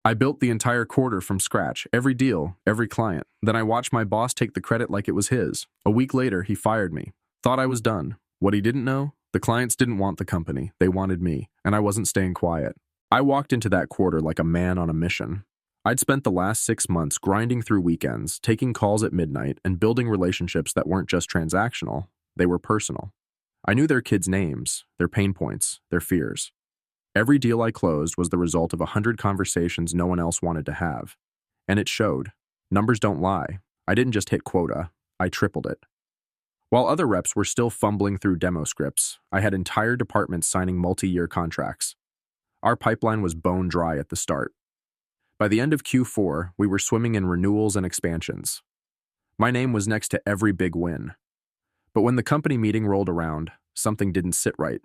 I built the entire quarter from scratch, every deal, every client. Then I watched my boss take the credit like it was his. A week later, he fired me. Thought I was done. What he didn't know? The clients didn't want the company. They wanted me, and I wasn't staying quiet. I walked into that quarter like a man on a mission. I'd spent the last 6 months grinding through weekends, taking calls at midnight, and building relationships that weren't just transactional. They were personal. I knew their kids' names, their pain points, their fears. Every deal I closed was the result of 100 conversations no one else wanted to have. And it showed. Numbers don't lie. I didn't just hit quota, I tripled it. While other reps were still fumbling through demo scripts, I had entire departments signing multi-year contracts. Our pipeline was bone dry at the start. By the end of Q4, we were swimming in renewals and expansions. My name was next to every big win. But when the company meeting rolled around, something didn't sit right.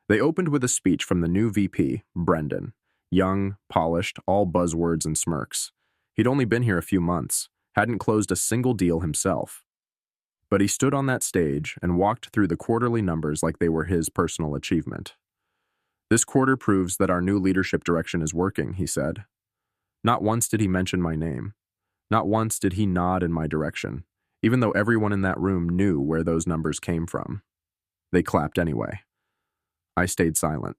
They opened with a speech from the new VP, Brendan. Young, polished, all buzzwords and smirks. He'd only been here a few months, hadn't closed a single deal himself. But he stood on that stage and walked through the quarterly numbers like they were his personal achievement. This quarter proves that our new leadership direction is working, he said. Not once did he mention my name. Not once did he nod in my direction, even though everyone in that room knew where those numbers came from. They clapped anyway. I stayed silent.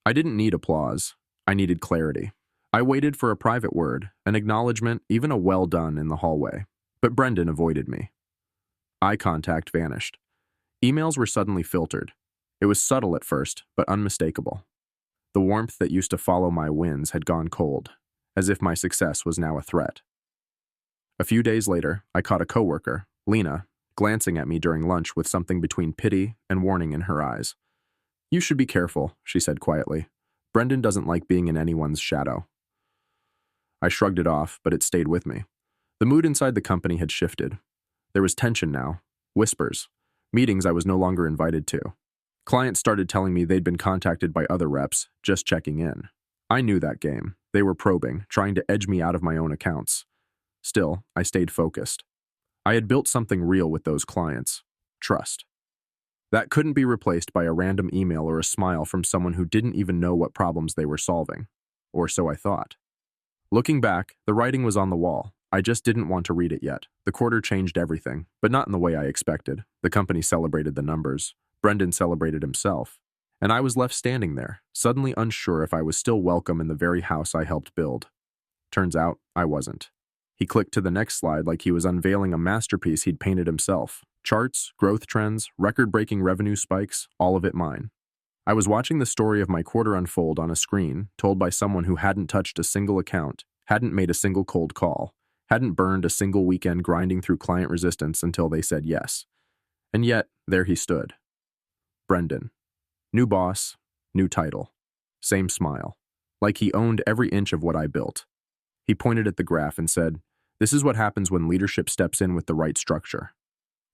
I didn't need applause. I needed clarity. I waited for a private word, an acknowledgement, even a well done in the hallway. But Brendan avoided me. Eye contact vanished. Emails were suddenly filtered. It was subtle at first, but unmistakable. The warmth that used to follow my wins had gone cold, as if my success was now a threat. A few days later, I caught a coworker, Lena, glancing at me during lunch with something between pity and warning in her eyes. "You should be careful," she said quietly. "Brendan doesn't like being in anyone's shadow." I shrugged it off, but it stayed with me. The mood inside the company had shifted. There was tension now, whispers, meetings I was no longer invited to. Clients started telling me they'd been contacted by other reps, just checking in. I knew that game. They were probing, trying to edge me out of my own accounts. Still, I stayed focused. I had built something real with those clients. Trust. That couldn't be replaced by a random email or a smile from someone who didn't even know what problems they were solving. Or so I thought. Looking back, the writing was on the wall. I just didn't want to read it yet. The quarter changed everything, but not in the way I expected. The company celebrated the numbers. Brendan celebrated himself. And I was left standing there, suddenly unsure if I was still welcome in the very house I helped build. Turns out, I wasn't. He clicked to the next slide like he was unveiling a masterpiece he'd painted himself. Charts, growth trends, record-breaking revenue spikes, all of it mine. I was watching the story of my quarter unfold on a screen, told by someone who hadn't touched a single account, hadn't made a single cold call, hadn't burned a single weekend grinding through client resistance until they said yes. And yet, there he stood. Brendan. New boss, new title. Same smile. Like he owned every inch of what I built. He pointed at the graph and said, "This is what happens when leadership steps in with the right structure."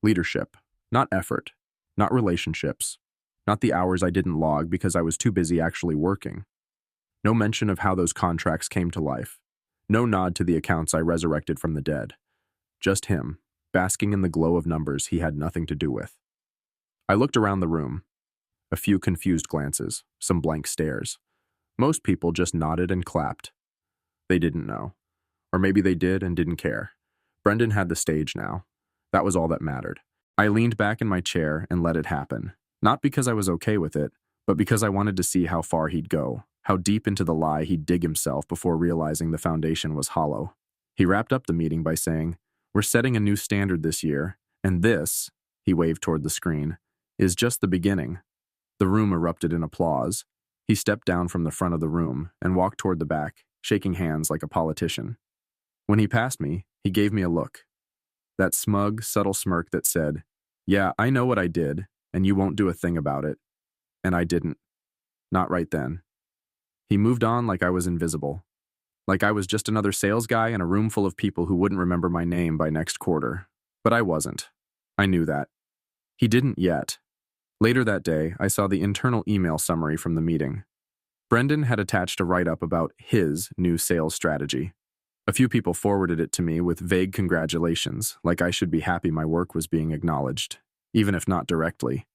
Leadership, not effort, not relationships, not the hours I didn't log because I was too busy actually working. No mention of how those contracts came to life. No nod to the accounts I resurrected from the dead. Just him, basking in the glow of numbers he had nothing to do with. I looked around the room. A few confused glances, some blank stares. Most people just nodded and clapped. They didn't know. Or maybe they did and didn't care. Brendan had the stage now. That was all that mattered. I leaned back in my chair and let it happen. Not because I was okay with it, but because I wanted to see how far he'd go, how deep into the lie he'd dig himself before realizing the foundation was hollow. He wrapped up the meeting by saying, "We're setting a new standard this year, and this," he waved toward the screen, "is just the beginning." The room erupted in applause. He stepped down from the front of the room and walked toward the back, shaking hands like a politician. When he passed me, he gave me a look. That smug, subtle smirk that said, "Yeah, I know what I did, and you won't do a thing about it." And I didn't. Not right then. He moved on like I was invisible. Like I was just another sales guy in a room full of people who wouldn't remember my name by next quarter. But I wasn't. I knew that. He didn't yet. Later that day, I saw the internal email summary from the meeting. Brendan had attached a write-up about his new sales strategy. A few people forwarded it to me with vague congratulations, like I should be happy my work was being acknowledged, even if not directly.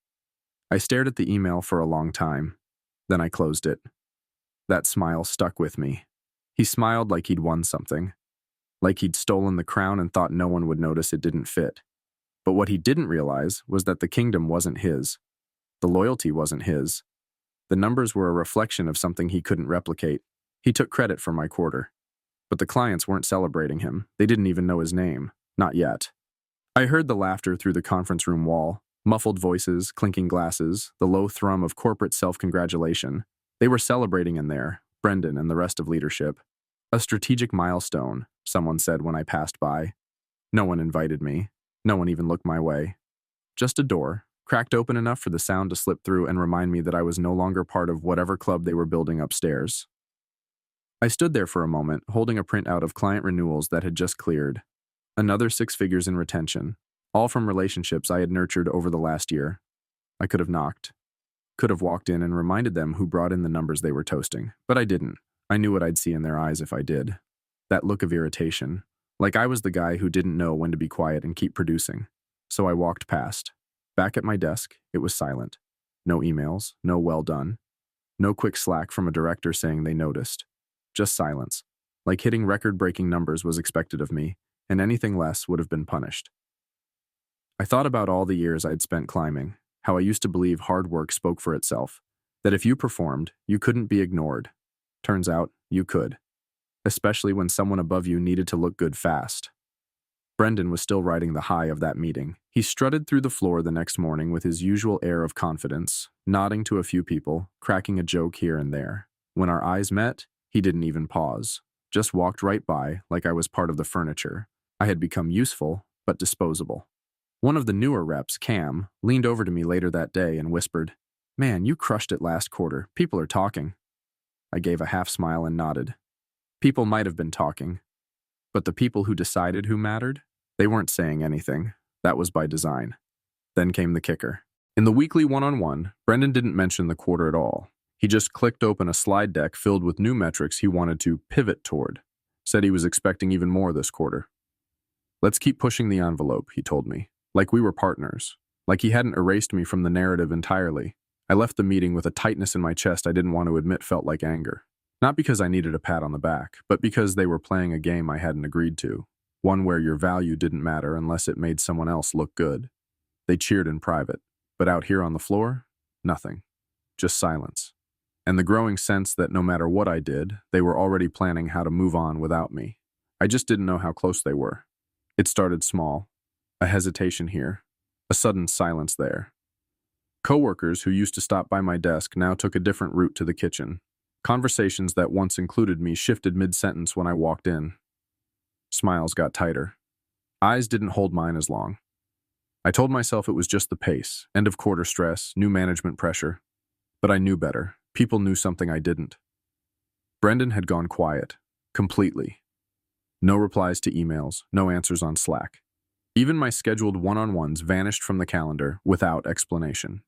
I stared at the email for a long time. Then I closed it. That smile stuck with me. He smiled like he'd won something, like he'd stolen the crown and thought no one would notice it didn't fit. But what he didn't realize was that the kingdom wasn't his. The loyalty wasn't his. The numbers were a reflection of something he couldn't replicate. He took credit for my quarter. But the clients weren't celebrating him. They didn't even know his name. Not yet. I heard the laughter through the conference room wall, muffled voices, clinking glasses, the low thrum of corporate self-congratulation. They were celebrating in there, Brendan and the rest of leadership. A strategic milestone, someone said when I passed by. No one invited me. No one even looked my way. Just a door, cracked open enough for the sound to slip through and remind me that I was no longer part of whatever club they were building upstairs. I stood there for a moment, holding a printout of client renewals that had just cleared. Another 6 figures in retention, all from relationships I had nurtured over the last year. I could have knocked. Could have walked in and reminded them who brought in the numbers they were toasting, but I didn't. I knew what I'd see in their eyes if I did. That look of irritation, like I was the guy who didn't know when to be quiet and keep producing. So I walked past. Back at my desk, it was silent. No emails, no well done. No quick slack from a director saying they noticed. Just silence. Like hitting record-breaking numbers was expected of me, and anything less would have been punished. I thought about all the years I'd spent climbing, how I used to believe hard work spoke for itself, that if you performed, you couldn't be ignored. Turns out, you could. Especially when someone above you needed to look good fast. Brendan was still riding the high of that meeting. He strutted through the floor the next morning with his usual air of confidence, nodding to a few people, cracking a joke here and there. When our eyes met, he didn't even pause, just walked right by like I was part of the furniture. I had become useful, but disposable. One of the newer reps, Cam, leaned over to me later that day and whispered, "Man, you crushed it last quarter. People are talking." I gave a half smile and nodded. People might have been talking, but the people who decided who mattered, they weren't saying anything. That was by design. Then came the kicker. In the weekly one-on-one, Brendan didn't mention the quarter at all. He just clicked open a slide deck filled with new metrics he wanted to pivot toward. Said he was expecting even more this quarter. "Let's keep pushing the envelope," he told me. Like we were partners. Like he hadn't erased me from the narrative entirely. I left the meeting with a tightness in my chest I didn't want to admit felt like anger. Not because I needed a pat on the back, but because they were playing a game I hadn't agreed to. One where your value didn't matter unless it made someone else look good. They cheered in private, but out here on the floor, nothing. Just silence. And the growing sense that no matter what I did, they were already planning how to move on without me. I just didn't know how close they were. It started small. A hesitation here. A sudden silence there. Coworkers who used to stop by my desk now took a different route to the kitchen. Conversations that once included me shifted mid-sentence when I walked in. Smiles got tighter. Eyes didn't hold mine as long. I told myself it was just the pace, end of quarter stress, new management pressure. But I knew better. People knew something I didn't. Brendan had gone quiet. Completely. No replies to emails, no answers on Slack. Even my scheduled one-on-ones vanished from the calendar without explanation.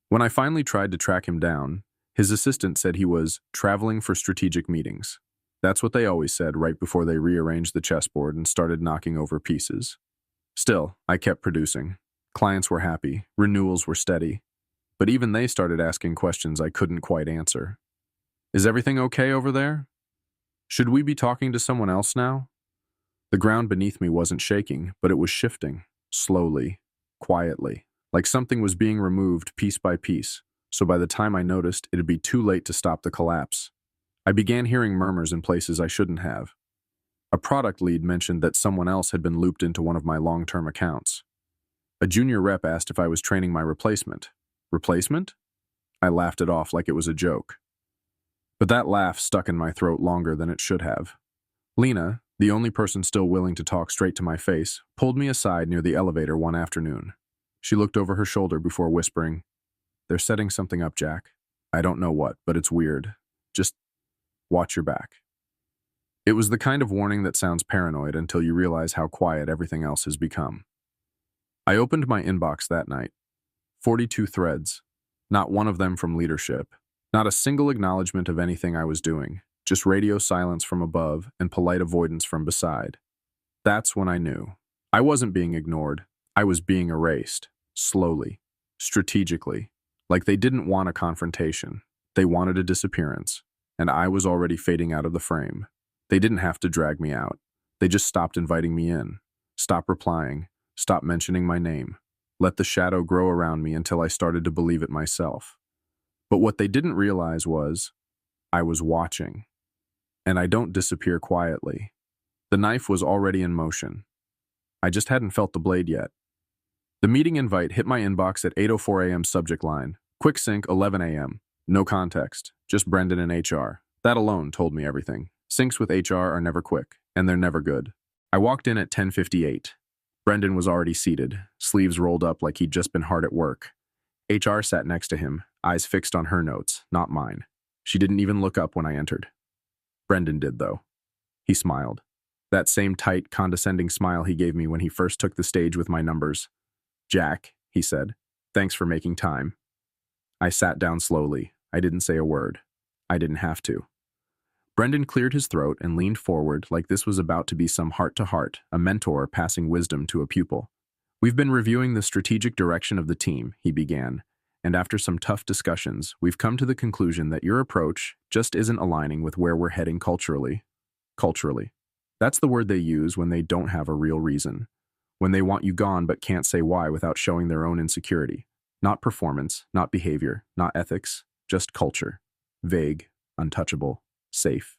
When I finally tried to track him down, his assistant said he was traveling for strategic meetings. That's what they always said right before they rearranged the chessboard and started knocking over pieces. Still, I kept producing. Clients were happy, renewals were steady, but even they started asking questions I couldn't quite answer. "Is everything okay over there? Should we be talking to someone else now?" The ground beneath me wasn't shaking, but it was shifting, slowly, quietly, like something was being removed piece by piece, so by the time I noticed, it'd be too late to stop the collapse. I began hearing murmurs in places I shouldn't have. A product lead mentioned that someone else had been looped into one of my long-term accounts. A junior rep asked if I was training my replacement. Replacement? I laughed it off like it was a joke. But that laugh stuck in my throat longer than it should have. Lena, the only person still willing to talk straight to my face, pulled me aside near the elevator one afternoon. She looked over her shoulder before whispering, "They're setting something up, Jack. I don't know what, but it's weird. Just watch your back." It was the kind of warning that sounds paranoid until you realize how quiet everything else has become. I opened my inbox that night. 42 threads. Not one of them from leadership. Not a single acknowledgement of anything I was doing. Just radio silence from above and polite avoidance from beside. That's when I knew. I wasn't being ignored. I was being erased. Slowly. Strategically. Like they didn't want a confrontation. They wanted a disappearance. and I was already fading out of the frame. They didn't have to drag me out. They just stopped inviting me in, stopped replying, stopped mentioning my name, let the shadow grow around me until I started to believe it myself. But what they didn't realize was I was watching, and I don't disappear quietly. The knife was already in motion. I just hadn't felt the blade yet. The meeting invite hit my inbox at 8:04 a.m. subject line. Quick sync, 11 a.m. No context, just Brendan and HR. That alone told me everything. Syncs with HR are never quick, and they're never good. I walked in at 10:58. Brendan was already seated, sleeves rolled up like he'd just been hard at work. HR sat next to him, eyes fixed on her notes, not mine. She didn't even look up when I entered. Brendan did, though. He smiled. That same tight, condescending smile he gave me when he first took the stage with my numbers. "Jack," he said, "thanks for making time." I sat down slowly. I didn't say a word. I didn't have to. Brendan cleared his throat and leaned forward like this was about to be some heart-to-heart, a mentor passing wisdom to a pupil. "We've been reviewing the strategic direction of the team," he began, "and after some tough discussions, we've come to the conclusion that your approach just isn't aligning with where we're heading culturally." Culturally. That's the word they use when they don't have a real reason. When they want you gone but can't say why without showing their own insecurity. Not performance, not behavior, not ethics, just culture. Vague, untouchable, safe.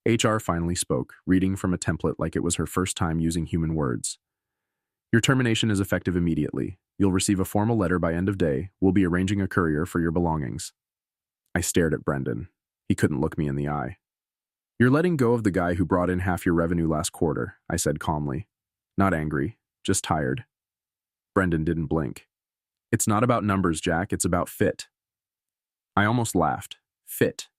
HR finally spoke, reading from a template like it was her first time using human words. "Your termination is effective immediately. You'll receive a formal letter by end of day. We'll be arranging a courier for your belongings." I stared at Brendan. He couldn't look me in the eye. "You're letting go of the guy who brought in half your revenue last quarter," I said calmly. Not angry, just tired. Brendan didn't blink. "It's not about numbers, Jack. It's about fit." I almost laughed. Fit.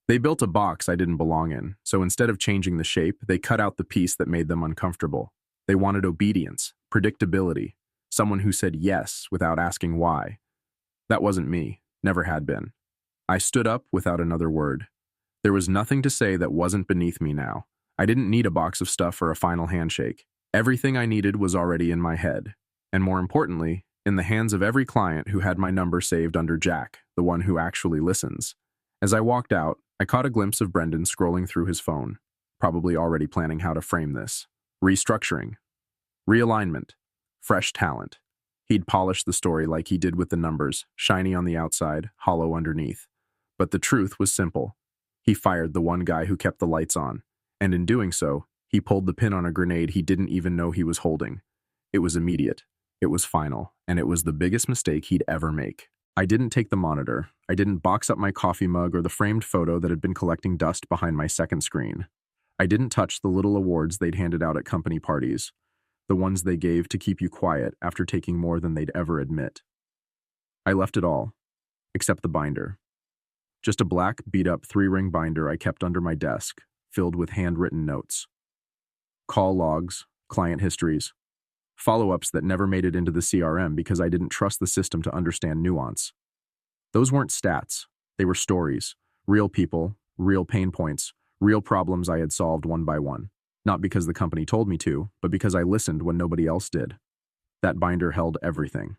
They built a box I didn't belong in, so instead of changing the shape, they cut out the piece that made them uncomfortable. They wanted obedience, predictability, someone who said yes without asking why. That wasn't me, never had been. I stood up without another word. There was nothing to say that wasn't beneath me now. I didn't need a box of stuff or a final handshake. Everything I needed was already in my head, and more importantly, in the hands of every client who had my number saved under Jack, the one who actually listens. As I walked out, I caught a glimpse of Brendan scrolling through his phone, probably already planning how to frame this. Restructuring. Realignment. Fresh talent. He'd polished the story like he did with the numbers, shiny on the outside, hollow underneath. But the truth was simple. He fired the one guy who kept the lights on, and in doing so, he pulled the pin on a grenade he didn't even know he was holding. It was immediate. It was final, and it was the biggest mistake he'd ever make. I didn't take the monitor. I didn't box up my coffee mug or the framed photo that had been collecting dust behind my second screen. I didn't touch the little awards they'd handed out at company parties, the ones they gave to keep you quiet after taking more than they'd ever admit. I left it all, except the binder. Just a black, beat-up 3-ring binder I kept under my desk, filled with handwritten notes. Call logs, client histories, follow-ups that never made it into the CRM because I didn't trust the system to understand nuance. Those weren't stats. They were stories. Real people, real pain points, real problems I had solved one by one. Not because the company told me to, but because I listened when nobody else did. That binder held everything.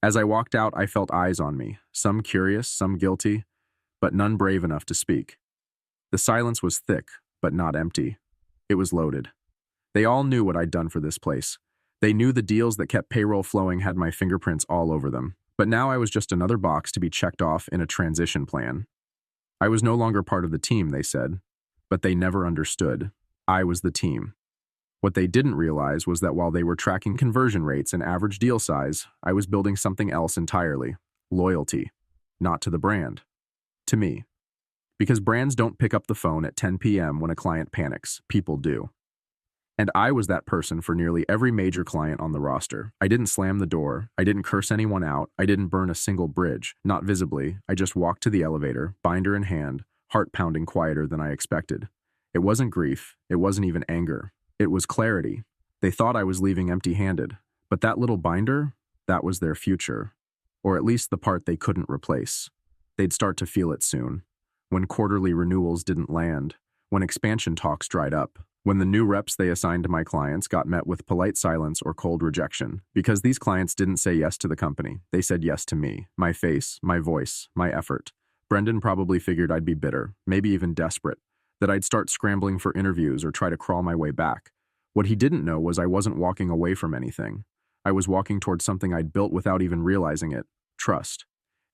As I walked out, I felt eyes on me, some curious, some guilty, but none brave enough to speak. The silence was thick, but not empty. It was loaded. They all knew what I'd done for this place. They knew the deals that kept payroll flowing had my fingerprints all over them. But now I was just another box to be checked off in a transition plan. I was no longer part of the team, they said, but they never understood. I was the team. What they didn't realize was that while they were tracking conversion rates and average deal size, I was building something else entirely. Loyalty. Not to the brand. To me. Because brands don't pick up the phone at 10 p.m. when a client panics. People do. And I was that person for nearly every major client on the roster. I didn't slam the door. I didn't curse anyone out. I didn't burn a single bridge. Not visibly. I just walked to the elevator, binder in hand, heart pounding quieter than I expected. It wasn't grief. It wasn't even anger. It was clarity. They thought I was leaving empty-handed. But that little binder, that was their future. Or at least the part they couldn't replace. They'd start to feel it soon. When quarterly renewals didn't land. When expansion talks dried up. When the new reps they assigned to my clients got met with polite silence or cold rejection. Because these clients didn't say yes to the company. They said yes to me. My face, my voice, my effort. Brendan probably figured I'd be bitter, maybe even desperate, that I'd start scrambling for interviews or try to crawl my way back. What he didn't know was I wasn't walking away from anything. I was walking towards something I'd built without even realizing it: trust.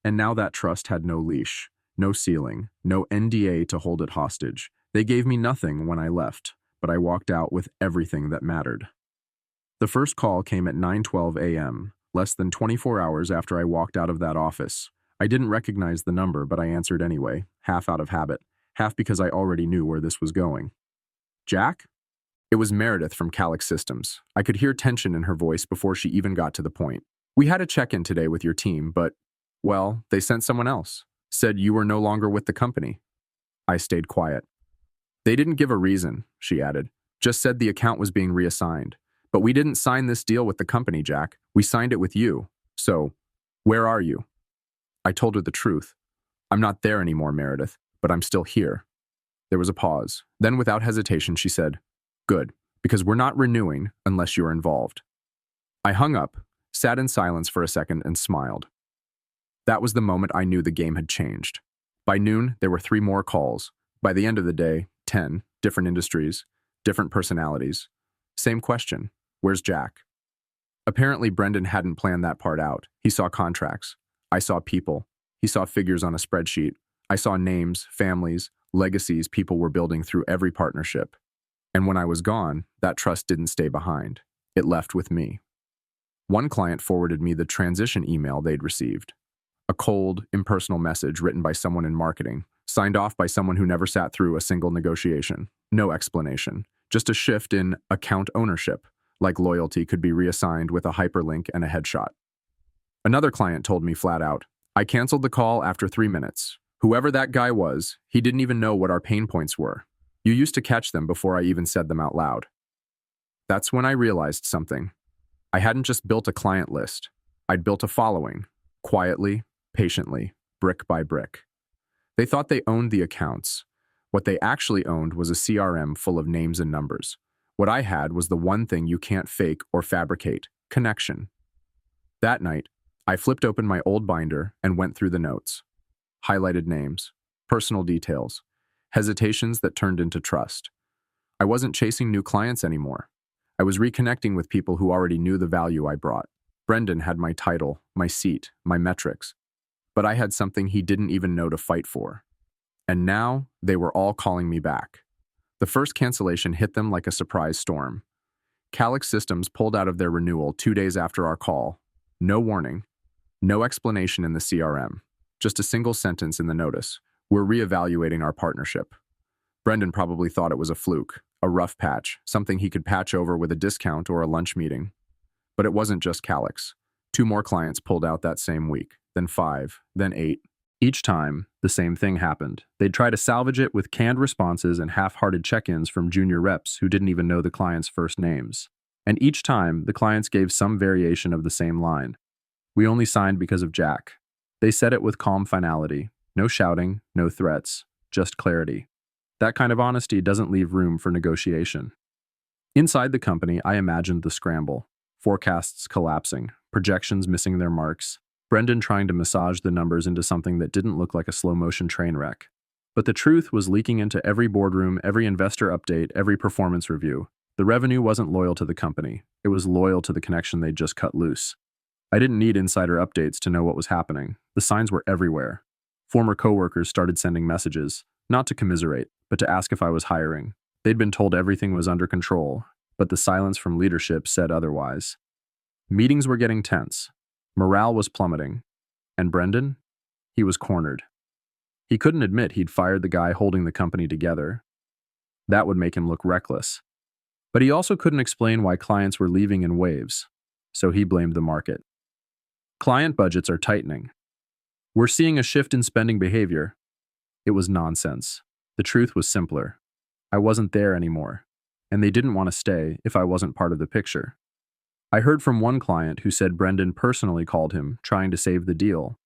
And now that trust had no leash, no ceiling, no NDA to hold it hostage. They gave me nothing when I left, but I walked out with everything that mattered. The first call came at 9:12 a.m., less than 24 hours after I walked out of that office. I didn't recognize the number, but I answered anyway, half out of habit, half because I already knew where this was going. Jack? It was Meredith from Calix Systems. I could hear tension in her voice before she even got to the point. We had a check-in today with your team, but, well, they sent someone else. Said you were no longer with the company. I stayed quiet. They didn't give a reason, she added. Just said the account was being reassigned. But we didn't sign this deal with the company, Jack. We signed it with you. So, where are you? I told her the truth. I'm not there anymore, Meredith, but I'm still here. There was a pause. Then, without hesitation, she said, Good, because we're not renewing unless you're involved. I hung up, sat in silence for a second, and smiled. That was the moment I knew the game had changed. By noon, there were 3 more calls. By the end of the day, 10, different industries, different personalities. Same question, where's Jack? Apparently, Brendan hadn't planned that part out. He saw contracts. I saw people. He saw figures on a spreadsheet. I saw names, families, legacies people were building through every partnership. And when I was gone, that trust didn't stay behind. It left with me. One client forwarded me the transition email they'd received. A cold, impersonal message written by someone in marketing, signed off by someone who never sat through a single negotiation. No explanation. Just a shift in account ownership, like loyalty could be reassigned with a hyperlink and a headshot. Another client told me flat out, I canceled the call after 3 minutes. Whoever that guy was, he didn't even know what our pain points were. You used to catch them before I even said them out loud. That's when I realized something. I hadn't just built a client list. I'd built a following, quietly, patiently, brick by brick. They thought they owned the accounts. What they actually owned was a CRM full of names and numbers. What I had was the one thing you can't fake or fabricate: connection. That night, I flipped open my old binder and went through the notes. Highlighted names, personal details, hesitations that turned into trust. I wasn't chasing new clients anymore. I was reconnecting with people who already knew the value I brought. Brendan had my title, my seat, my metrics. But I had something he didn't even know to fight for. And now, they were all calling me back. The first cancellation hit them like a surprise storm. Calix Systems pulled out of their renewal 2 days after our call. No warning. No explanation in the CRM. Just a single sentence in the notice. We're reevaluating our partnership. Brendan probably thought it was a fluke, a rough patch, something he could patch over with a discount or a lunch meeting. But it wasn't just Calix. 2 more clients pulled out that same week, then 5, then 8. Each time, the same thing happened. They'd try to salvage it with canned responses and half-hearted check-ins from junior reps who didn't even know the client's first names. And each time, the clients gave some variation of the same line. We only signed because of Jack. They said it with calm finality. No shouting, no threats, just clarity. That kind of honesty doesn't leave room for negotiation. Inside the company, I imagined the scramble. Forecasts collapsing, projections missing their marks, Brendan trying to massage the numbers into something that didn't look like a slow-motion train wreck. But the truth was leaking into every boardroom, every investor update, every performance review. The revenue wasn't loyal to the company. It was loyal to the connection they'd just cut loose. I didn't need insider updates to know what was happening. The signs were everywhere. Former coworkers started sending messages, not to commiserate, but to ask if I was hiring. They'd been told everything was under control, but the silence from leadership said otherwise. Meetings were getting tense. Morale was plummeting. And Brendan? He was cornered. He couldn't admit he'd fired the guy holding the company together. That would make him look reckless. But he also couldn't explain why clients were leaving in waves, so he blamed the market. Client budgets are tightening. We're seeing a shift in spending behavior. It was nonsense. The truth was simpler. I wasn't there anymore, and they didn't want to stay if I wasn't part of the picture. I heard from one client who said Brendan personally called him, trying to save the deal,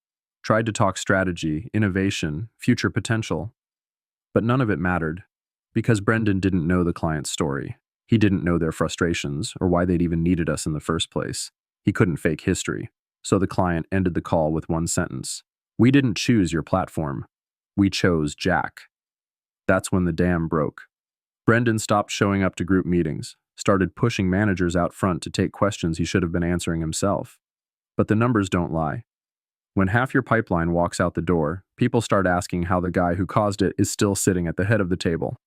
tried to talk strategy, innovation, future potential. But none of it mattered, because Brendan didn't know the client's story. He didn't know their frustrations or why they'd even needed us in the first place. He couldn't fake history. So the client ended the call with one sentence. We didn't choose your platform. We chose Jack. That's when the dam broke. Brendan stopped showing up to group meetings, started pushing managers out front to take questions he should have been answering himself. But the numbers don't lie. When half your pipeline walks out the door, people start asking how the guy who caused it is still sitting at the head of the table.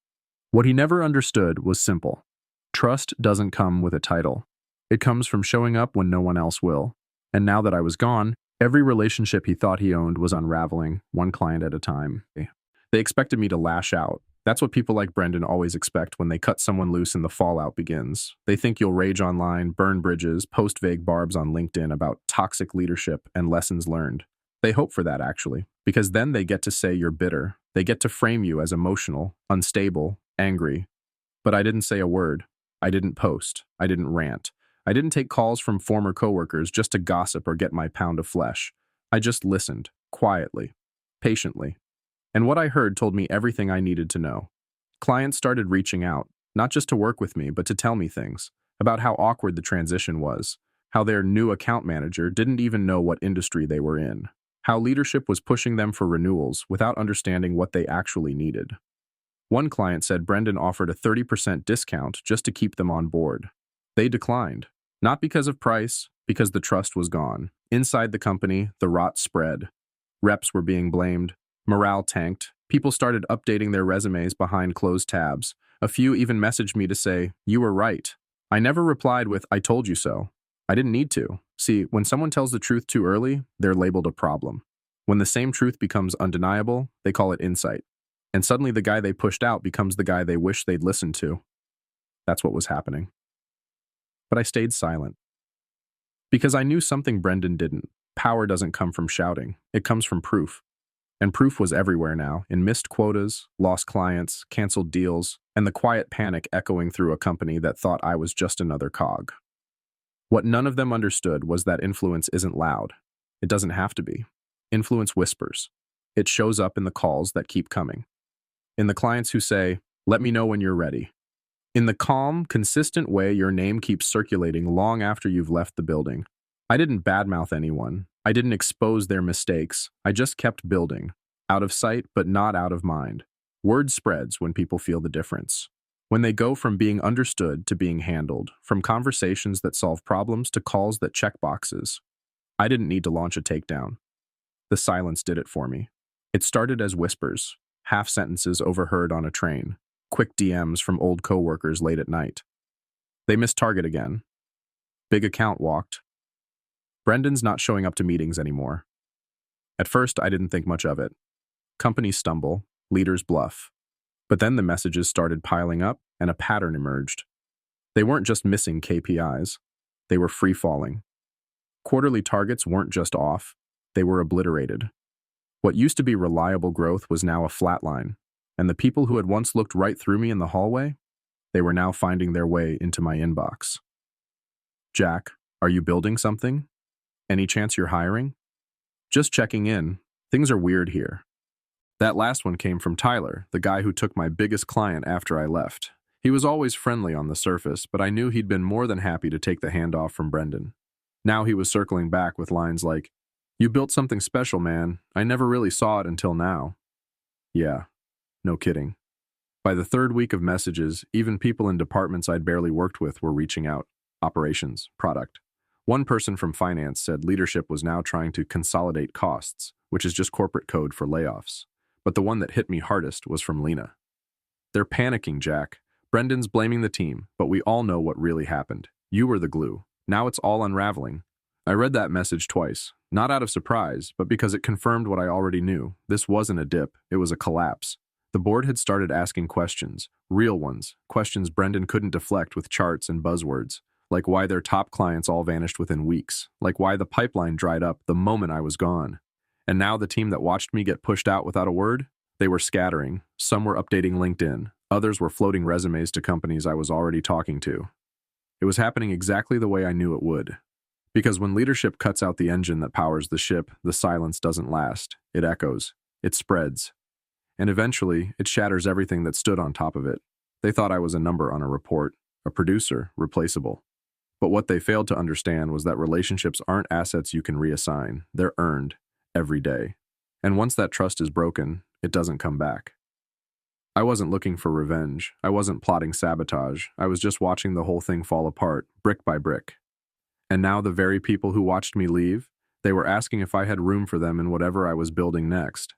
What he never understood was simple. Trust doesn't come with a title. It comes from showing up when no one else will. And now that I was gone, every relationship he thought he owned was unraveling, one client at a time. They expected me to lash out. That's what people like Brendan always expect when they cut someone loose and the fallout begins. They think you'll rage online, burn bridges, post vague barbs on LinkedIn about toxic leadership and lessons learned. They hope for that, actually, because then they get to say you're bitter. They get to frame you as emotional, unstable, angry. But I didn't say a word. I didn't post. I didn't rant. I didn't take calls from former coworkers just to gossip or get my pound of flesh. I just listened, quietly, patiently. And what I heard told me everything I needed to know. Clients started reaching out, not just to work with me, but to tell me things about how awkward the transition was, how their new account manager didn't even know what industry they were in, how leadership was pushing them for renewals without understanding what they actually needed. One client said Brendan offered a 30% discount just to keep them on board. They declined, not because of price, because the trust was gone. Inside the company, the rot spread. Reps were being blamed. Morale tanked. People started updating their resumes behind closed tabs. A few even messaged me to say, "You were right." I never replied with, "I told you so." I didn't need to. See, when someone tells the truth too early, they're labeled a problem. When the same truth becomes undeniable, they call it insight. And suddenly the guy they pushed out becomes the guy they wish they'd listened to. That's what was happening. But I stayed silent. Because I knew something Brendan didn't. Power doesn't come from shouting. It comes from proof. And proof was everywhere now, in missed quotas, lost clients, canceled deals, and the quiet panic echoing through a company that thought I was just another cog. What none of them understood was that influence isn't loud. It doesn't have to be. Influence whispers. It shows up in the calls that keep coming. In the clients who say, "Let me know when you're ready." In the calm, consistent way your name keeps circulating long after you've left the building. I didn't badmouth anyone. I didn't expose their mistakes. I just kept building. Out of sight, but not out of mind. Word spreads when people feel the difference. When they go from being understood to being handled, from conversations that solve problems to calls that check boxes. I didn't need to launch a takedown. The silence did it for me. It started as whispers, half sentences overheard on a train, quick DMs from old coworkers late at night. They missed target again. Big account walked. Brendan's not showing up to meetings anymore. At first, I didn't think much of it. Companies stumble, leaders bluff. But then the messages started piling up and a pattern emerged. They weren't just missing KPIs. They were free-falling. Quarterly targets weren't just off. They were obliterated. What used to be reliable growth was now a flatline. And the people who had once looked right through me in the hallway, they were now finding their way into my inbox. "Jack, are you building something? Any chance you're hiring? Just checking in. Things are weird here." That last one came from Tyler, the guy who took my biggest client after I left. He was always friendly on the surface, but I knew he'd been more than happy to take the handoff from Brendan. Now he was circling back with lines like, "You built something special, man. I never really saw it until now." Yeah, no kidding. By the third week of messages, even people in departments I'd barely worked with were reaching out. Operations, product. One person from finance said leadership was now trying to consolidate costs, which is just corporate code for layoffs. But the one that hit me hardest was from Lena. "They're panicking, Jack. Brendan's blaming the team, but we all know what really happened. You were the glue. Now it's all unraveling." I read that message twice, not out of surprise, but because it confirmed what I already knew. This wasn't a dip, it was a collapse. The board had started asking questions, real ones, questions Brendan couldn't deflect with charts and buzzwords. Like why their top clients all vanished within weeks, like why the pipeline dried up the moment I was gone. And now the team that watched me get pushed out without a word, they were scattering. Some were updating LinkedIn, others were floating resumes to companies I was already talking to. It was happening exactly the way I knew it would. Because when leadership cuts out the engine that powers the ship, the silence doesn't last. It echoes. It spreads. And eventually, it shatters everything that stood on top of it. They thought I was a number on a report, a producer, replaceable. But what they failed to understand was that relationships aren't assets you can reassign. They're earned every day. And once that trust is broken, it doesn't come back. I wasn't looking for revenge. I wasn't plotting sabotage. I was just watching the whole thing fall apart, brick by brick. And now the very people who watched me leave, they were asking if I had room for them in whatever I was building next.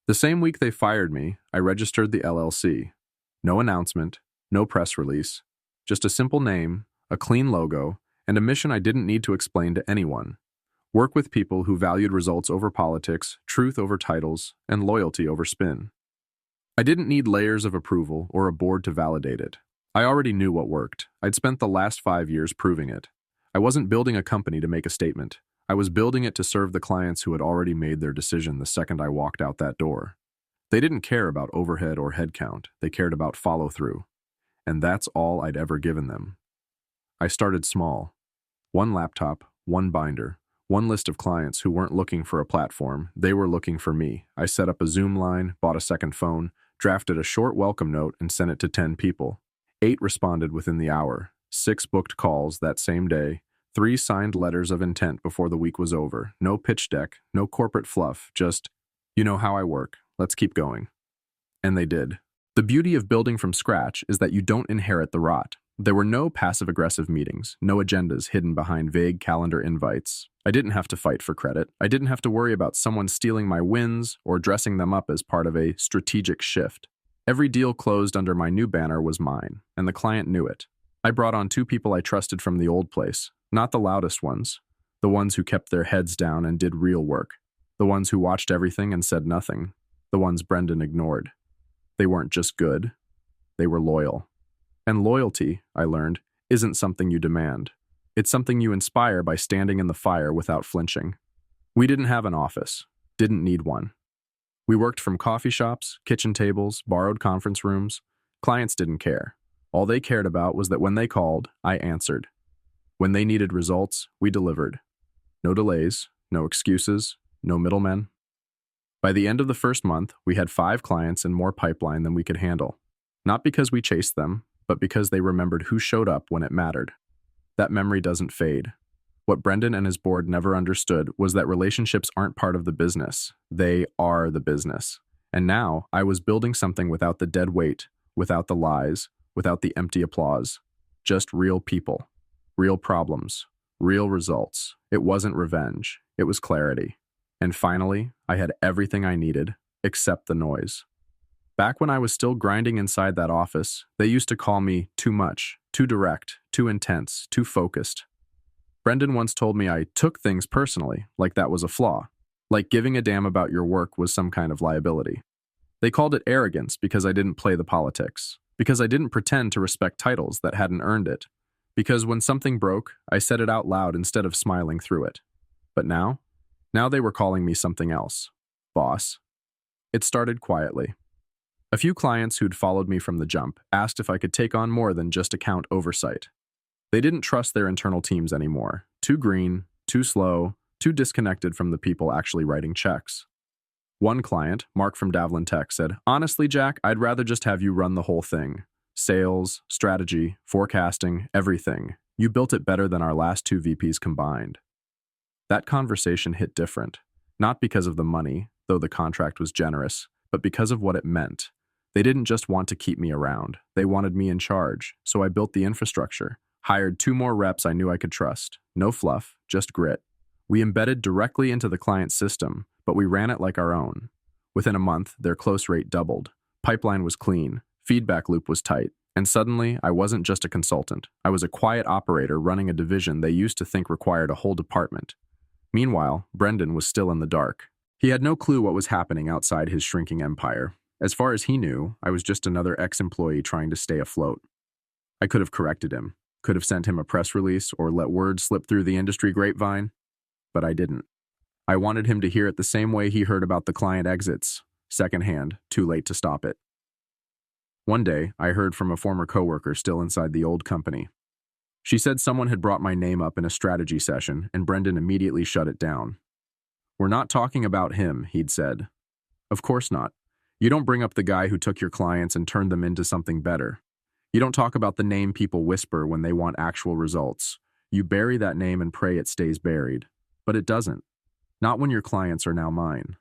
The same week they fired me, I registered the LLC. No announcement, no press release, just a simple name, a clean logo, and a mission I didn't need to explain to anyone. Work with people who valued results over politics, truth over titles, and loyalty over spin. I didn't need layers of approval or a board to validate it. I already knew what worked. I'd spent the last 5 years proving it. I wasn't building a company to make a statement. I was building it to serve the clients who had already made their decision the second I walked out that door. They didn't care about overhead or headcount. They cared about follow-through. And that's all I'd ever given them. I started small. One laptop, one binder, one list of clients who weren't looking for a platform. They were looking for me. I set up a Zoom line, bought a second phone, drafted a short welcome note, and sent it to 10 people. 8 responded within the hour. 6 booked calls that same day. 3 signed letters of intent before the week was over. No pitch deck, no corporate fluff, just, you know how I work. Let's keep going. And they did. The beauty of building from scratch is that you don't inherit the rot. There were no passive-aggressive meetings, no agendas hidden behind vague calendar invites. I didn't have to fight for credit. I didn't have to worry about someone stealing my wins or dressing them up as part of a strategic shift. Every deal closed under my new banner was mine, and the client knew it. I brought on 2 people I trusted from the old place, not the loudest ones, the ones who kept their heads down and did real work, the ones who watched everything and said nothing, the ones Brendan ignored. They weren't just good, they were loyal. And loyalty, I learned, isn't something you demand. It's something you inspire by standing in the fire without flinching. We didn't have an office, didn't need one. We worked from coffee shops, kitchen tables, borrowed conference rooms. Clients didn't care. All they cared about was that when they called, I answered. When they needed results, we delivered. No delays, no excuses, no middlemen. By the end of the first month, we had 5 clients and more pipeline than we could handle. Not because we chased them, but because they remembered who showed up when it mattered. That memory doesn't fade. What Brendan and his board never understood was that relationships aren't part of the business. They are the business. And now, I was building something without the dead weight, without the lies, without the empty applause. Just real people, real problems, real results. It wasn't revenge. It was clarity. And finally, I had everything I needed, except the noise. Back when I was still grinding inside that office, they used to call me too much, too direct, too intense, too focused. Brendan once told me I took things personally, like that was a flaw, like giving a damn about your work was some kind of liability. They called it arrogance because I didn't play the politics, because I didn't pretend to respect titles that hadn't earned it, because when something broke, I said it out loud instead of smiling through it. But now they were calling me something else. Boss. It started quietly. A few clients who'd followed me from the jump asked if I could take on more than just account oversight. They didn't trust their internal teams anymore. Too green, too slow, too disconnected from the people actually writing checks. One client, Mark from Davlin Tech, said, "Honestly, Jack, I'd rather just have you run the whole thing. Sales, strategy, forecasting, everything. You built it better than our last 2 VPs combined." That conversation hit different. Not because of the money, though the contract was generous, but because of what it meant. They didn't just want to keep me around. They wanted me in charge, so I built the infrastructure, hired 2 more reps I knew I could trust. No fluff, just grit. We embedded directly into the client's system, but we ran it like our own. Within a month, their close rate doubled. Pipeline was clean, feedback loop was tight, and suddenly I wasn't just a consultant. I was a quiet operator running a division they used to think required a whole department. Meanwhile, Brendan was still in the dark. He had no clue what was happening outside his shrinking empire. As far as he knew, I was just another ex-employee trying to stay afloat. I could have corrected him, could have sent him a press release or let word slip through the industry grapevine, but I didn't. I wanted him to hear it the same way he heard about the client exits, secondhand, too late to stop it. One day, I heard from a former coworker still inside the old company. She said someone had brought my name up in a strategy session, and Brendan immediately shut it down. "We're not talking about him," he'd said. "Of course not. You don't bring up the guy who took your clients and turned them into something better. You don't talk about the name people whisper when they want actual results. You bury that name and pray it stays buried. But it doesn't. Not when your clients are now mine.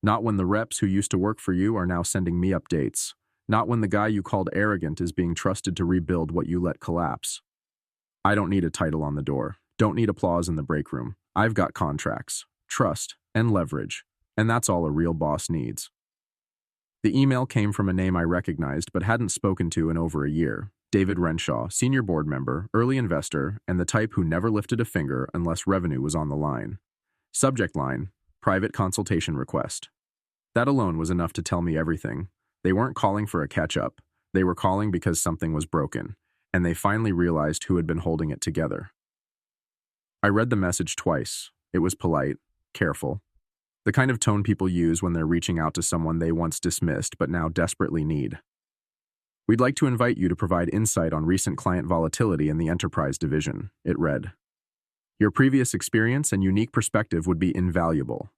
Not when the reps who used to work for you are now sending me updates. Not when the guy you called arrogant is being trusted to rebuild what you let collapse. I don't need a title on the door. Don't need applause in the break room. I've got contracts, trust, and leverage. And that's all a real boss needs. The email came from a name I recognized but hadn't spoken to in over a year. David Renshaw, senior board member, early investor, and the type who never lifted a finger unless revenue was on the line. Subject line, private consultation request. That alone was enough to tell me everything. They weren't calling for a catch-up. They were calling because something was broken, and they finally realized who had been holding it together. I read the message twice. It was polite, careful. The kind of tone people use when they're reaching out to someone they once dismissed but now desperately need. We'd like to invite you to provide insight on recent client volatility in the enterprise division, it read. Your previous experience and unique perspective would be invaluable.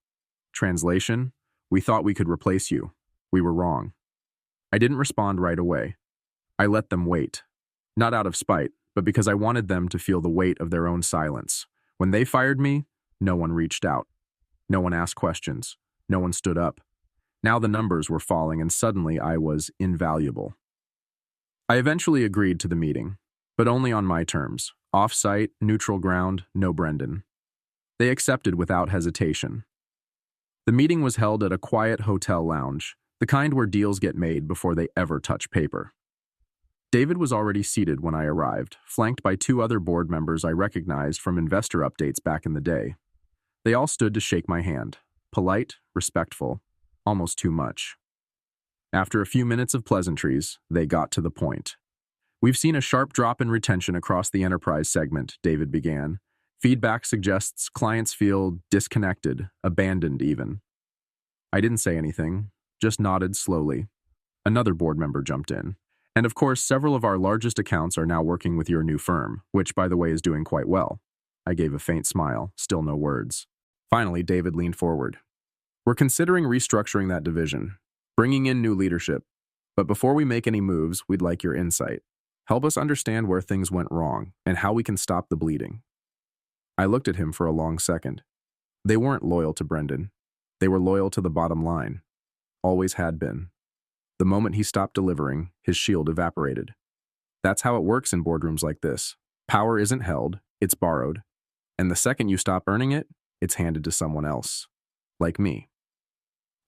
Translation, we thought we could replace you. We were wrong. I didn't respond right away. I let them wait. Not out of spite, but because I wanted them to feel the weight of their own silence. When they fired me, no one reached out. No one asked questions. No one stood up. Now the numbers were falling and suddenly I was invaluable. I eventually agreed to the meeting, but only on my terms. Off-site, neutral ground, no Brendan. They accepted without hesitation. The meeting was held at a quiet hotel lounge, the kind where deals get made before they ever touch paper. David was already seated when I arrived, flanked by two other board members I recognized from investor updates back in the day. They all stood to shake my hand, polite, respectful, almost too much. After a few minutes of pleasantries, they got to the point. We've seen a sharp drop in retention across the enterprise segment, David began. Feedback suggests clients feel disconnected, abandoned even. I didn't say anything, just nodded slowly. Another board member jumped in. And of course, several of our largest accounts are now working with your new firm, which, by the way, is doing quite well. I gave a faint smile, still no words. Finally, David leaned forward. We're considering restructuring that division, bringing in new leadership. But before we make any moves, we'd like your insight. Help us understand where things went wrong and how we can stop the bleeding. I looked at him for a long second. They weren't loyal to Brendan. They were loyal to the bottom line. Always had been. The moment he stopped delivering, his shield evaporated. That's how it works in boardrooms like this. Power isn't held, it's borrowed. And the second you stop earning it, it's handed to someone else. Like me.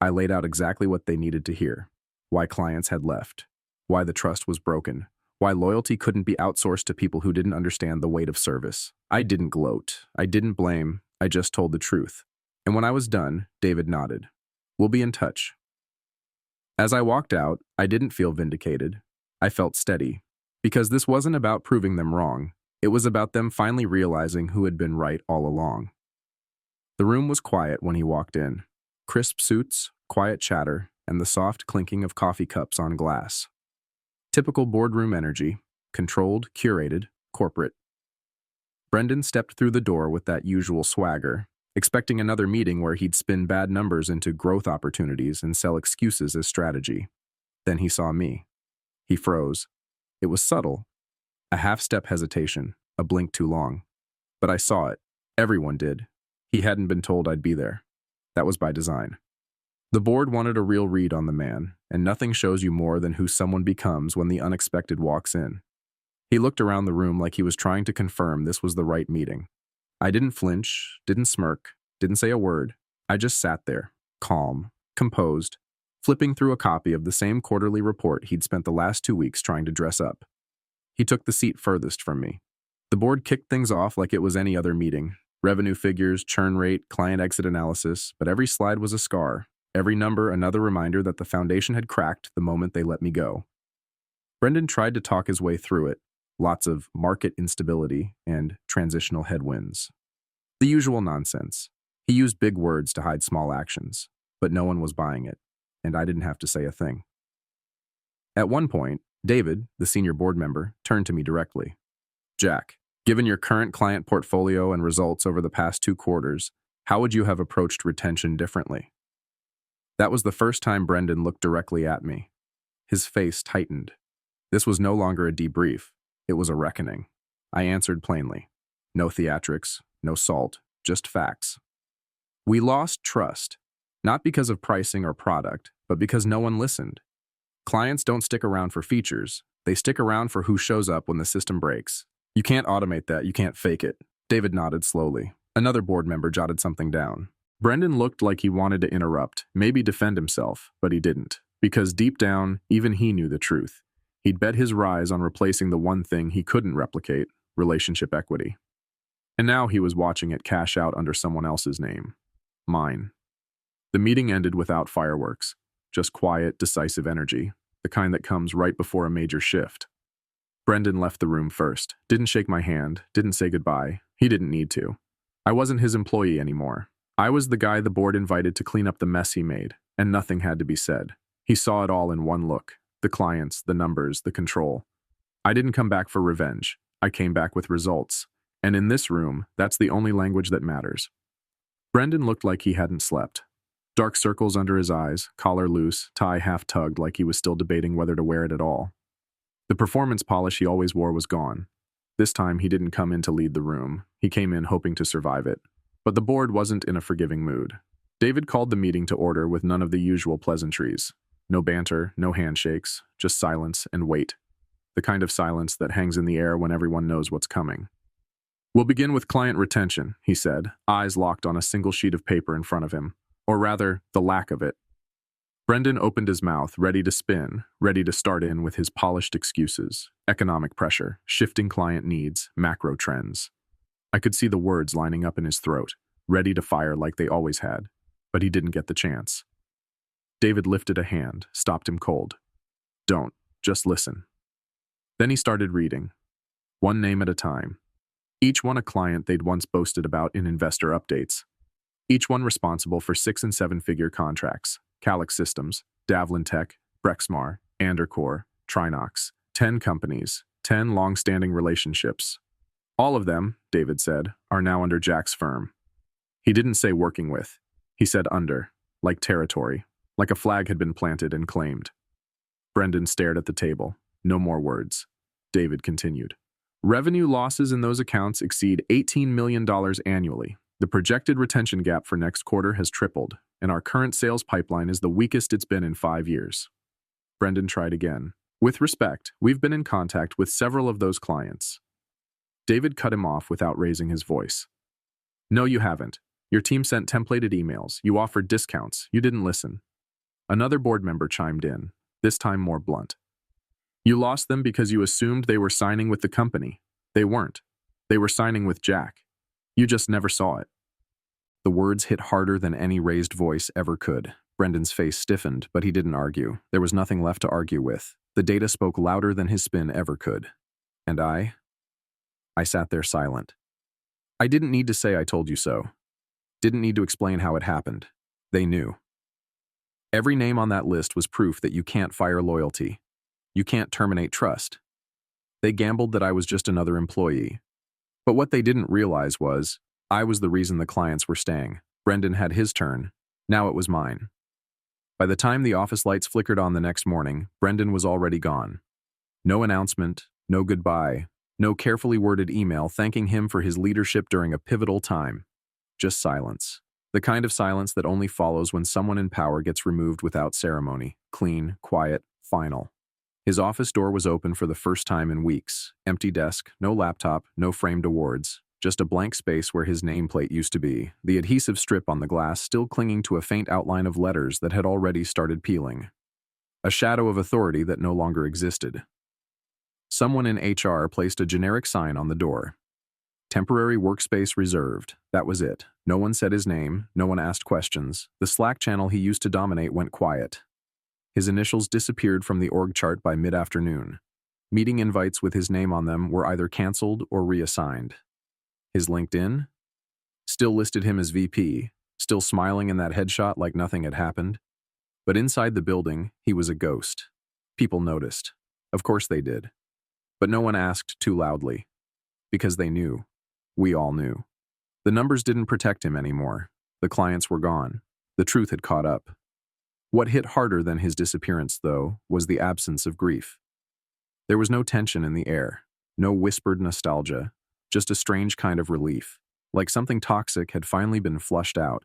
I laid out exactly what they needed to hear. Why clients had left. Why the trust was broken. Why loyalty couldn't be outsourced to people who didn't understand the weight of service. I didn't gloat. I didn't blame. I just told the truth. And when I was done, David nodded. We'll be in touch. As I walked out, I didn't feel vindicated. I felt steady. Because this wasn't about proving them wrong. It was about them finally realizing who had been right all along. The room was quiet when he walked in. Crisp suits, quiet chatter, and the soft clinking of coffee cups on glass. Typical boardroom energy, controlled, curated, corporate. Brendan stepped through the door with that usual swagger, expecting another meeting where he'd spin bad numbers into growth opportunities and sell excuses as strategy. Then he saw me. He froze. It was subtle. A half-step hesitation, a blink too long. But I saw it. Everyone did. He hadn't been told I'd be there. That was by design. The board wanted a real read on the man, and nothing shows you more than who someone becomes when the unexpected walks in. He looked around the room like he was trying to confirm this was the right meeting. I didn't flinch, didn't smirk, didn't say a word. I just sat there, calm, composed, flipping through a copy of the same quarterly report he'd spent the last 2 weeks trying to dress up. He took the seat furthest from me. The board kicked things off like it was any other meeting. Revenue figures, churn rate, client exit analysis, but every slide was a scar. Every number another reminder that the foundation had cracked the moment they let me go. Brendan tried to talk his way through it. Lots of market instability and transitional headwinds. The usual nonsense. He used big words to hide small actions, but no one was buying it, and I didn't have to say a thing. At one point, David, the senior board member, turned to me directly. Jack, given your current client portfolio and results over the past 2 quarters, how would you have approached retention differently? That was the first time Brendan looked directly at me. His face tightened. This was no longer a debrief. It was a reckoning. I answered plainly. No theatrics, no salt, just facts. We lost trust. Not because of pricing or product, but because no one listened. Clients don't stick around for features. They stick around for who shows up when the system breaks. You can't automate that. You can't fake it. David nodded slowly. Another board member jotted something down. Brendan looked like he wanted to interrupt, maybe defend himself, but he didn't. Because deep down, even he knew the truth. He'd bet his rise on replacing the one thing he couldn't replicate, relationship equity. And now he was watching it cash out under someone else's name. Mine. The meeting ended without fireworks. Just quiet, decisive energy, the kind that comes right before a major shift. Brendan left the room first, didn't shake my hand, didn't say goodbye. He didn't need to. I wasn't his employee anymore. I was the guy the board invited to clean up the mess he made, and nothing had to be said. He saw it all in one look. The clients, the numbers, the control. I didn't come back for revenge. I came back with results. And in this room, that's the only language that matters. Brendan looked like he hadn't slept. Dark circles under his eyes, collar loose, tie half-tugged like he was still debating whether to wear it at all. The performance polish he always wore was gone. This time he didn't come in to lead the room. He came in hoping to survive it. But the board wasn't in a forgiving mood. David called the meeting to order with none of the usual pleasantries. No banter, no handshakes, just silence and wait. The kind of silence that hangs in the air when everyone knows what's coming. "We'll begin with client retention," he said, eyes locked on a single sheet of paper in front of him. Or rather, the lack of it. Brendan opened his mouth, ready to spin, ready to start in with his polished excuses. Economic pressure, shifting client needs, macro trends. I could see the words lining up in his throat, ready to fire like they always had, but he didn't get the chance. David lifted a hand, stopped him cold. "Don't, just listen." Then he started reading, one name at a time. Each one a client they'd once boasted about in investor updates. Each one responsible for 6- and 7-figure contracts. Calix Systems, Davlin Tech, Brexmar, Andercor, Trinox. 10 companies, 10 long-standing relationships. All of them, David said, are now under Jack's firm. He didn't say working with. He said under, like territory, like a flag had been planted and claimed. Brendan stared at the table. No more words. David continued. Revenue losses in those accounts exceed $18 million annually. The projected retention gap for next quarter has tripled, and our current sales pipeline is the weakest it's been in 5 years. Brendan tried again. With respect, we've been in contact with several of those clients. David cut him off without raising his voice. No, you haven't. Your team sent templated emails. You offered discounts. You didn't listen. Another board member chimed in, this time more blunt. You lost them because you assumed they were signing with the company. They weren't. They were signing with Jack. You just never saw it. The words hit harder than any raised voice ever could. Brendan's face stiffened, but he didn't argue. There was nothing left to argue with. The data spoke louder than his spin ever could. And I sat there silent. I didn't need to say I told you so. Didn't need to explain how it happened. They knew. Every name on that list was proof that you can't fire loyalty. You can't terminate trust. They gambled that I was just another employee. But what they didn't realize was, I was the reason the clients were staying. Brendan had his turn. Now it was mine. By the time the office lights flickered on the next morning, Brendan was already gone. No announcement, no goodbye, no carefully worded email thanking him for his leadership during a pivotal time. Just silence. The kind of silence that only follows when someone in power gets removed without ceremony. Clean, quiet, final. His office door was open for the first time in weeks. Empty desk, no laptop, no framed awards. Just a blank space where his nameplate used to be, the adhesive strip on the glass still clinging to a faint outline of letters that had already started peeling. A shadow of authority that no longer existed. Someone in HR placed a generic sign on the door. Temporary workspace reserved. That was it. No one said his name, no one asked questions. The Slack channel he used to dominate went quiet. His initials disappeared from the org chart by mid-afternoon. Meeting invites with his name on them were either canceled or reassigned. His LinkedIn? Still listed him as VP, still smiling in that headshot like nothing had happened. But inside the building, he was a ghost. People noticed. Of course they did. But no one asked too loudly. Because they knew. We all knew. The numbers didn't protect him anymore. The clients were gone. The truth had caught up. What hit harder than his disappearance, though, was the absence of grief. There was no tension in the air, no whispered nostalgia, just a strange kind of relief, like something toxic had finally been flushed out.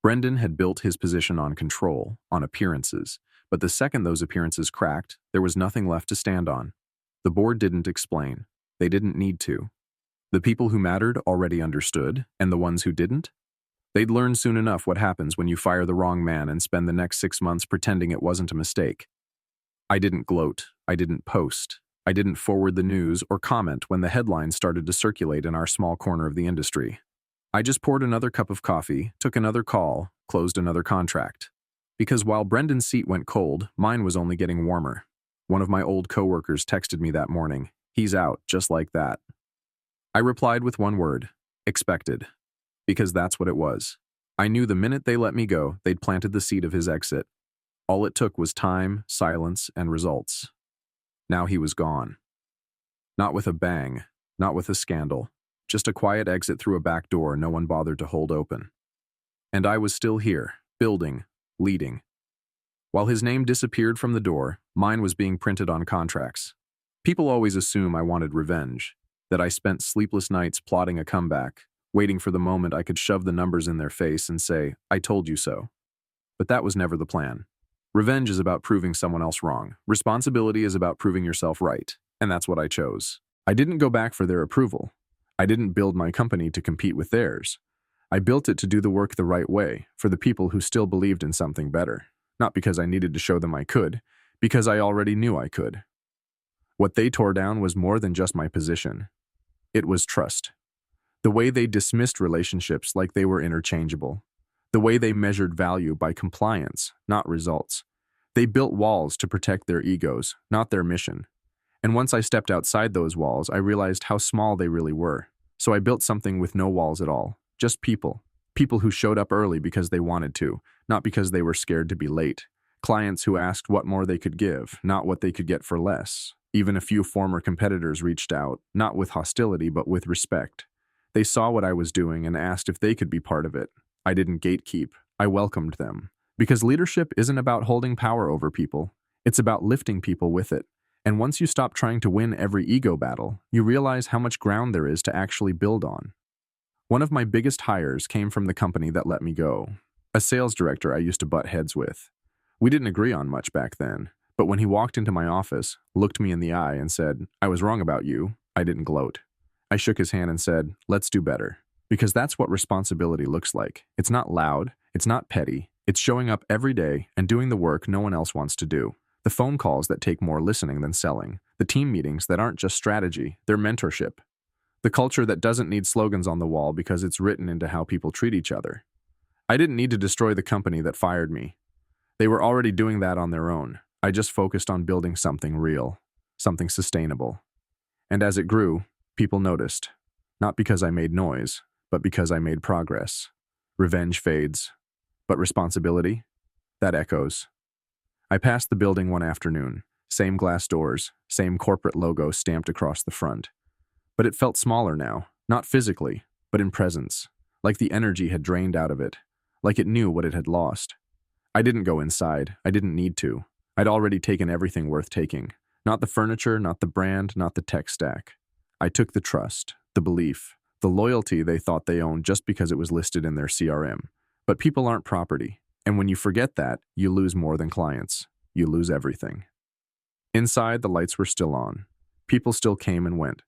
Brendan had built his position on control, on appearances, but the second those appearances cracked, there was nothing left to stand on. The board didn't explain. They didn't need to. The people who mattered already understood, and the ones who didn't? They'd learn soon enough what happens when you fire the wrong man and spend the next 6 months pretending it wasn't a mistake. I didn't gloat. I didn't post. I didn't forward the news or comment when the headlines started to circulate in our small corner of the industry. I just poured another cup of coffee, took another call, closed another contract. Because while Brendan's seat went cold, mine was only getting warmer. One of my old coworkers texted me that morning. He's out, just like that. I replied with one word: expected. Because that's what it was. I knew the minute they let me go, they'd planted the seed of his exit. All it took was time, silence, and results. Now he was gone. Not with a bang, not with a scandal, just a quiet exit through a back door no one bothered to hold open. And I was still here, building, leading. While his name disappeared from the door, mine was being printed on contracts. People always assume I wanted revenge, that I spent sleepless nights plotting a comeback, waiting for the moment I could shove the numbers in their face and say, "I told you so." But that was never the plan. Revenge is about proving someone else wrong. Responsibility is about proving yourself right, and that's what I chose. I didn't go back for their approval. I didn't build my company to compete with theirs. I built it to do the work the right way, for the people who still believed in something better. Not because I needed to show them I could, because I already knew I could. What they tore down was more than just my position. It was trust. The way they dismissed relationships like they were interchangeable. The way they measured value by compliance, not results. They built walls to protect their egos, not their mission. And once I stepped outside those walls, I realized how small they really were. So I built something with no walls at all. Just people. People who showed up early because they wanted to, not because they were scared to be late. Clients who asked what more they could give, not what they could get for less. Even a few former competitors reached out, not with hostility but with respect. They saw what I was doing and asked if they could be part of it. I didn't gatekeep. I welcomed them. Because leadership isn't about holding power over people. It's about lifting people with it. And once you stop trying to win every ego battle, you realize how much ground there is to actually build on. One of my biggest hires came from the company that let me go. A sales director I used to butt heads with. We didn't agree on much back then, but when he walked into my office, looked me in the eye and said, "I was wrong about you," I didn't gloat. I shook his hand and said, "Let's do better." Because that's what responsibility looks like. It's not loud, it's not petty, it's showing up every day and doing the work no one else wants to do. The phone calls that take more listening than selling. The team meetings that aren't just strategy, they're mentorship. The culture that doesn't need slogans on the wall because it's written into how people treat each other. I didn't need to destroy the company that fired me. They were already doing that on their own. I just focused on building something real, something sustainable. And as it grew, people noticed. Not because I made noise, but because I made progress. Revenge fades. But responsibility? That echoes. I passed the building one afternoon. Same glass doors, same corporate logo stamped across the front. But it felt smaller now, not physically, but in presence. Like the energy had drained out of it. Like it knew what it had lost. I didn't go inside. I didn't need to. I'd already taken everything worth taking. Not the furniture, not the brand, not the tech stack. I took the trust, the belief, the loyalty they thought they owned just because it was listed in their CRM. But people aren't property. And when you forget that, you lose more than clients. You lose everything. Inside, the lights were still on. People still came and went.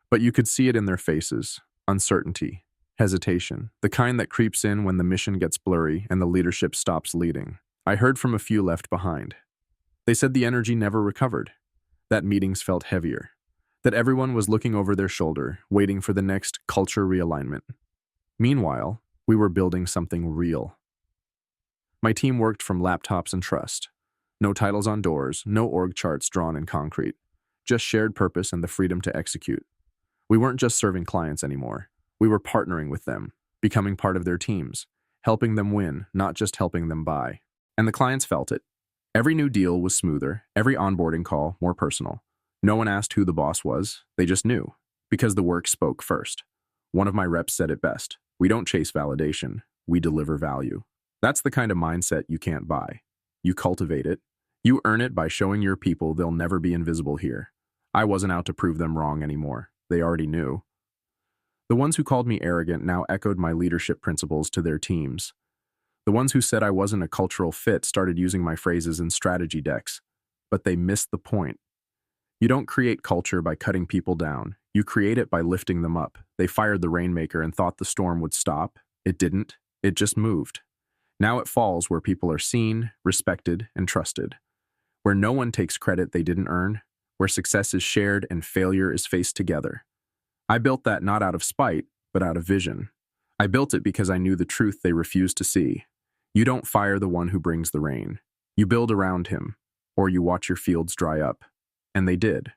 But you could see it in their faces. Uncertainty. Hesitation. The kind that creeps in when the mission gets blurry and the leadership stops leading. I heard from a few left behind. They said the energy never recovered. That meetings felt heavier. That everyone was looking over their shoulder, waiting for the next culture realignment. Meanwhile, we were building something real. My team worked from laptops and trust. No titles on doors, no org charts drawn in concrete. Just shared purpose and the freedom to execute. We weren't just serving clients anymore. We were partnering with them, becoming part of their teams, helping them win, not just helping them buy. And the clients felt it. Every new deal was smoother, every onboarding call more personal. No one asked who the boss was, they just knew, because the work spoke first. One of my reps said it best: "We don't chase validation, we deliver value." That's the kind of mindset you can't buy. You cultivate it. You earn it by showing your people they'll never be invisible here. I wasn't out to prove them wrong anymore. They already knew. The ones who called me arrogant now echoed my leadership principles to their teams. The ones who said I wasn't a cultural fit started using my phrases in strategy decks, but they missed the point. You don't create culture by cutting people down. You create it by lifting them up. They fired the rainmaker and thought the storm would stop. It didn't. It just moved. Now it falls where people are seen, respected, and trusted. Where no one takes credit they didn't earn. Where success is shared and failure is faced together. I built that not out of spite, but out of vision. I built it because I knew the truth they refused to see. You don't fire the one who brings the rain. You build around him, or you watch your fields dry up. And they did.